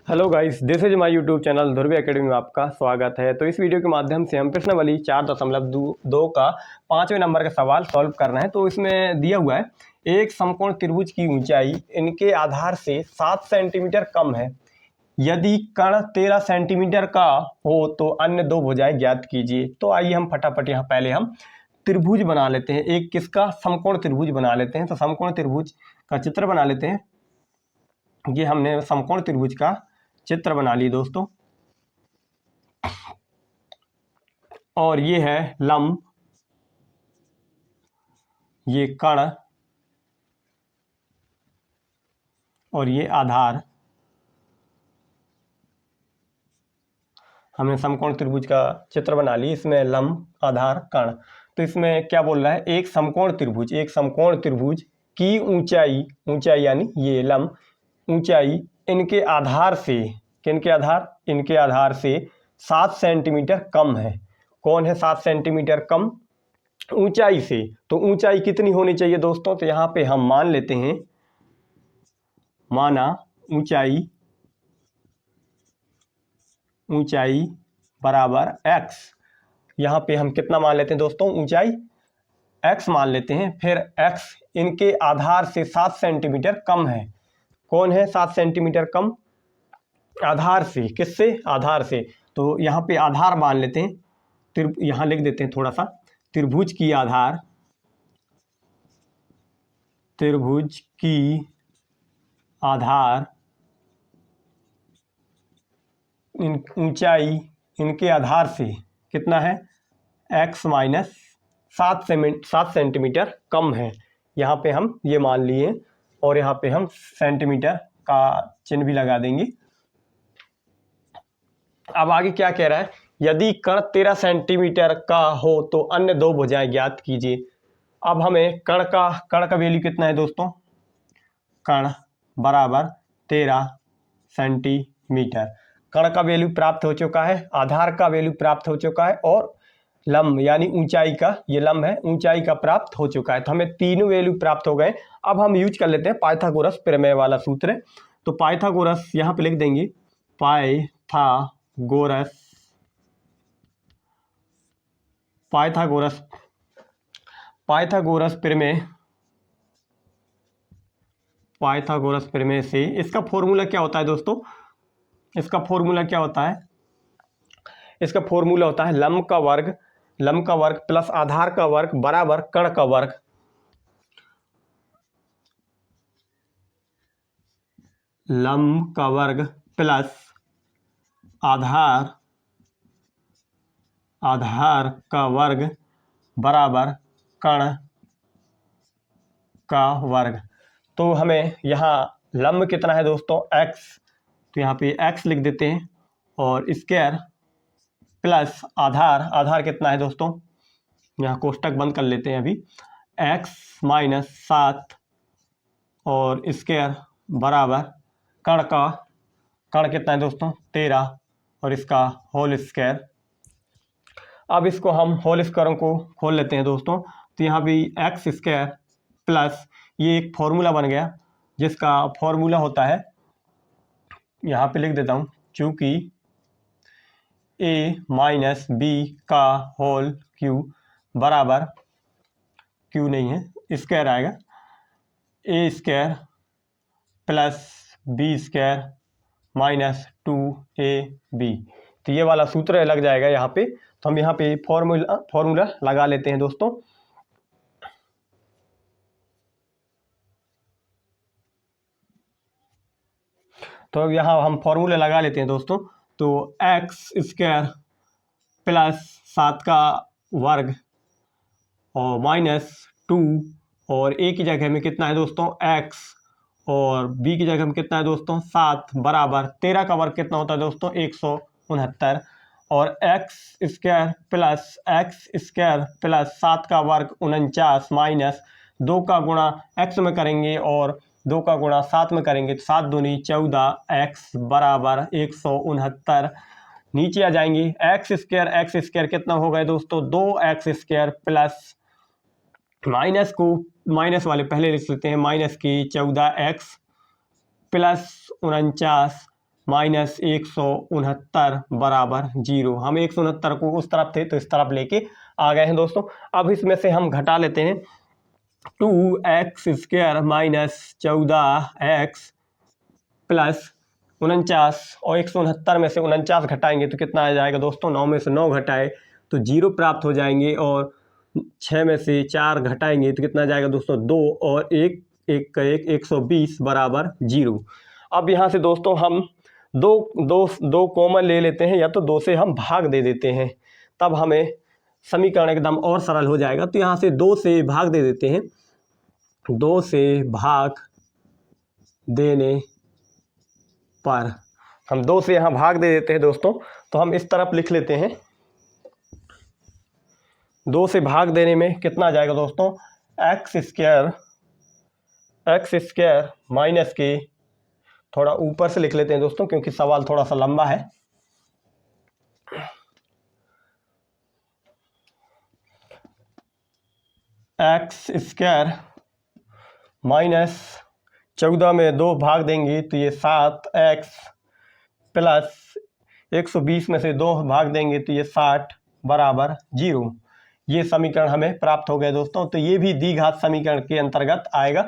Hello guys, this is my YouTube channel Dhubri academy में आपका स्वागत है। तो इस वीडियो के माध्यम से हम प्रश्नावली 4.2 का 5वें नंबर का सवाल सॉल्व कर रहे हैं। तो इसमें दिया हुआ है एक समकोण त्रिभुज की ऊंचाई इनके आधार से 7 सेंटीमीटर कम है। यदि कर्ण 13 सेंटीमीटर का हो तो अन्य दो भुजाएं ज्ञात कीजिए। तो आइए हम फटाफट यहाँ पहले हम त्रिभुज बना लेते हैं। एक किसका समकोण त्रिभुज बना लेते हैं। तो समकोण त्रिभुज का चित्र बना लेते हैं। ये हमने समकोण त्रिभुज का चित्र बना ली दोस्तों। और ये है लंब, ये कर्ण और ये आधार। हमने समकोण त्रिभुज का चित्र बना ली। इसमें लंब, आधार, कर्ण। तो इसमें क्या बोल रहा है, एक समकोण त्रिभुज की ऊंचाई यानी ये लंब ऊंचाई इनके आधार से, किनके आधार, इनके आधार से 7 सेंटीमीटर कम है। कौन है 7 सेंटीमीटर कम ऊंचाई से? तो ऊंचाई कितनी होनी चाहिए दोस्तों? तो यहाँ पे हम मान लेते हैं, माना ऊंचाई बराबर x। यहाँ पे हम कितना मान लेते हैं दोस्तों? ऊंचाई x मान लेते हैं। फिर x इनके आधार से 7 सेंटीमीटर कम है। कौन है 7 सेंटीमीटर कम? आधार से। किससे? आधार से। तो यहाँ पे आधार मान लेते हैं। यहाँ लिख देते हैं थोड़ा सा, त्रिभुज की आधार, त्रिभुज की आधार ऊंचाई इनके आधार से कितना है? x माइनस 7 सेंटीमीटर कम है। यहाँ पे हम ये मान लिए और यहाँ पे हम सेंटीमीटर का चिन्ह भी लगा देंगे। अब आगे क्या कह रहा है, यदि कर्ण 13 सेंटीमीटर का हो तो अन्य दो भुजाएं ज्ञात कीजिए। अब हमें कर्ण का वैल्यू कितना है दोस्तों? कर्ण बराबर 13 सेंटीमीटर। कर्ण का वैल्यू प्राप्त हो चुका है, आधार का वैल्यू प्राप्त हो चुका है और लंब यानी ऊंचाई का, ये लंब है, ऊंचाई का प्राप्त हो चुका है। तो हमें तीनों वैल्यू प्राप्त हो गए। अब हम यूज कर लेते हैं पाइथागोरस प्रमेय वाला सूत्र। तो पाइथागोरस यहाँ पे लिख देंगे, पाइथागोरस प्रमेय से इसका फॉर्मूला क्या होता है दोस्तों? इसका फॉर्मूला क्या होता है? इसका फॉर्मूला होता है लंब का वर्ग प्लस आधार का वर्ग बराबर कर्ण का वर्ग। लंब का वर्ग प्लस आधार का वर्ग बराबर कर्ण का वर्ग। तो हमें यहाँ लंब कितना है दोस्तों? x। तो यहाँ पे x लिख देते हैं और स्क्वायर प्लस आधार कितना है दोस्तों? यहाँ कोष्टक बंद कर लेते हैं अभी। x माइनस 7 और स्क्वायर बराबर कर्ण कितना है दोस्तों? 13 और इसका होल स्क्वायर। अब इसको हम होल स्क्वायरों को खोल लेते हैं दोस्तों। तो यहाँ भी एक्स स्क्वायर प्लस ये एक फॉर्मूला बन गया जिसका फॉर्मूला होता है, यहाँ पे लिख देता हूँ, चूंकि a माइनस बी का होल क्यू बराबर, क्यू नहीं है स्क्वायर आएगा, a square plus B square minus 2ab। तो ये वाला सूत्र लग जाएगा यहाँ पे। तो हम यहाँ पे फॉर्मूला लगा लेते हैं दोस्तों। तो अब यहाँ हम फॉर्मूला लगा लेते हैं दोस्तों। तो एक्स स्क्वायर प्लस 7 का वर्ग और माइनस 2 और ए की जगह में कितना है दोस्तों? एक्स और बी की जगह में कितना है दोस्तों? 7 बराबर 13 का वर्ग कितना होता है दोस्तों? 169 और एक्स स्क्वायर प्लस 7 का वर्ग 49 माइनस 2 का गुणा एक्स में करेंगे और 2 का गुणा 7 में करेंगे तो 7 दूनी 14, एक्स बराबर 169। नीचे आ जाएंगे, एक्स स्क्वायर कितना हो गया दोस्तों? 2x स्क्वायर प्लस माइनस वाले पहले लिख लेते हैं, माइनस की 14x प्लस 49 माइनस 169 बराबर 0। हम 169 को उस तरफ थे तो इस तरफ लेके आ गए हैं दोस्तों। अब इसमें से हम घटा लेते हैं 2x² माइनस 14x प्लस 49, और 169 में से 49 घटाएंगे तो कितना आ जाएगा दोस्तों, 9 में से 9 घटाए तो 0 प्राप्त हो जाएंगे, और 6 में से 4 घटाएंगे तो कितना जाएगा दोस्तों, 2 और 1, 1 का 1, 120 बराबर 0। अब यहाँ से दोस्तों हम दो कॉमन ले लेते हैं, या तो 2 से हम भाग दे देते हैं, तब हमें समीकरण एकदम और सरल हो जाएगा। तो यहाँ से 2 से भाग दे देते हैं, 2 से भाग देने पर हम 2 से यहाँ भाग दे देते हैं दोस्तों, तो हम इस तरफ लिख लेते हैं। 2 से भाग देने में कितना आ जाएगा दोस्तों, x² माइनस के, थोड़ा ऊपर से लिख लेते हैं दोस्तों क्योंकि सवाल थोड़ा सा लंबा है। x² माइनस 14 में 2 भाग देंगे तो ये 7x प्लस 120 में से 2 भाग देंगे तो ये 60 बराबर 0। ये समीकरण हमें प्राप्त हो गए दोस्तों। तो ये भी द्विघात समीकरण के अंतर्गत आएगा।